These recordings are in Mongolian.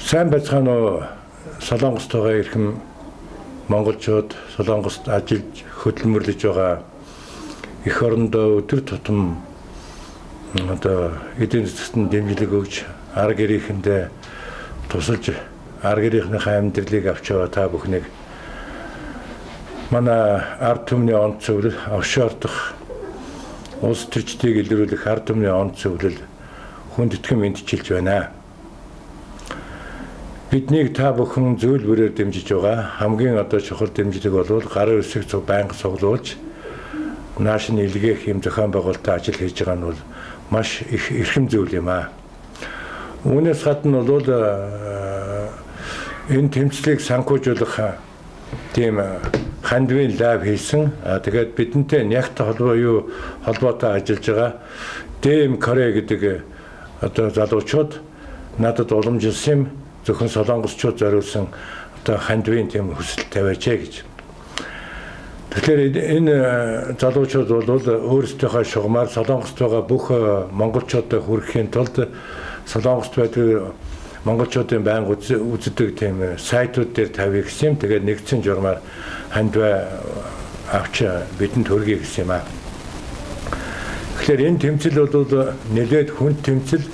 Сайн байцгаана уу Солонгост байгаа ирхэн монголчууд, Солонгост ажиллаж хөдөлмөрлөж байгаа эх орондоо өдөр тутам эдийн засгийн дэмжлэг өгж арга гэрээхэндээ тусалж арга гэрийнхээ амьдралыг авч яваа та бүхнийг манай ард түмний онц зөвлөл офшордох улс төрчдийг илрүүлэх ард түмний онц зөвлөл хүндэтгэн мэдчилж байна. Биднийг та бүхэн зөвлөрөөр дэмжиж байгаа. Хамгийн чухал дэмжлэг бол гарын үсэг зөв байнга суглуулж наашны илгээх юм зохион байгуулалтад ажил хийж байгаа нь бол маш их эрхэм зүйл юм аа. Үүнээс гадна бол энэ тэмцлийг санхүүжүүлэх тийм хандвийн лав хийсэн. Тэгээд бидэнтэй нягт холбоотой ажиллаж байгаа дэм Коре гэдэг залуучууд надад уламжилсан зөвхөн солонгосчууд зориулсан хандвийн тийм хүсэл тавиачаа гэж. Тэгэхээр энэ залуучууд бол өөрсдийнхөө шугамар солонгост байгаа бүх монголчуудад хүрэхийн тулд солонгост байдаг монголчуудын байнга үздэг тийм сайтууд дээр тавья гэсэн юм. Тэгээд нэгдсэн журмаар хандваа авч бидэнд хүргэе гэсэн юм аа. Тэгэхээр энэ тэмцэл бол нэлээд хүнд тэмцэл.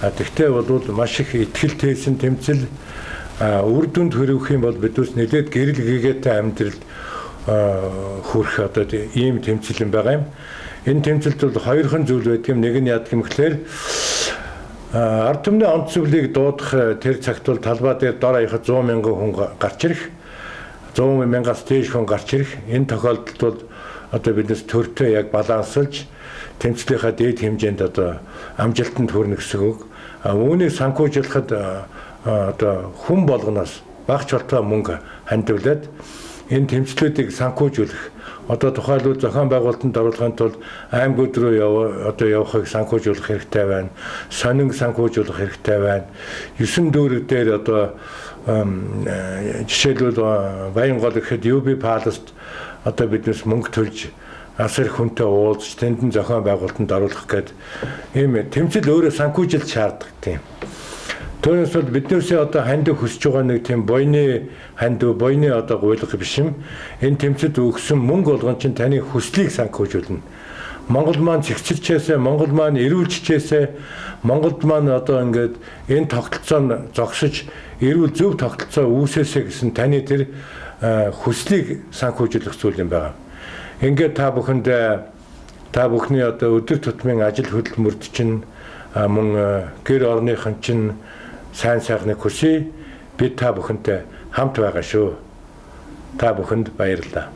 Тэгтээ бол маш их итгэлтэйсэн тэмцэл үр дүнд хүрэх юм бол бидээс нэлээд гэрэл гэгээтэй амьдрал хүрэх ийм тэмцэл юм байгаа юм. Энэ тэмцэлд бол хоёрхан зүйл байдаг юм. Нэг нь яадаг юм гэхээр ард түмний онц зөвлөлийг дуудах тэр цагт бол талбай дээр дор хаяхад 100 мянган хүн гарч ирэх. 100 мянгаас дээш хүн гарч ирэх. Энэ тохиолдолд бол биднес төртөө яг балансалж тэмцлийнхаа дээд хэмжээнд амжилтанд хүрнэ гэсэн үг. Үүнийг санхүүжүүлэхэд хүн болгоноос багч болтоо мөнгө хандивлаад энэ тэмцлүүдийг санхүүжүүлэх тухайлбал зохион байгуулалтанд оруулахын тулд аймагуд руу явахыг санхүүжүүлэх хэрэгтэй байна. Сонин санхүүжүүлэх хэрэгтэй байна. 9 дүүрэг дээр жишээлбэл Баянгол гэхэд UB Palace-д биднес мөнгө төлж асар хүнтэй уулзч тэнд зохион байгуулалтанд оруулах гэдэг ийм тэмцэл өөрөө санхүүжилт шаарддаг тийм. Түүнээс бол биднээсээ хандив хүсэж байгаа нэг тийм буйны хандив, буйны гуйлга биш юм. Энэ тэмцэлд өгсөн мөнгө болгон чинь таны хүслийг санхүүжүүлнэ. Монгол маань цэгцэлчээсээ, Монгол маань эрүүлчээсээ, Монголд маань ингээд энэ тогтолцоо зогсож эрүүл зөв тогтолцоо үүсээсэ гэсэн таны тэр хүслийг санхүүжүүлэх зүйл юм байна. Ингээд та бүхний өдөр тутмын ажил хөдөлмөрт чинь мөн гэр орныхан чинь сайн сайхныг хүсье. Бид та бүхэнтэй хамт байгаа шүү. Та бүхэнд баярлалаа.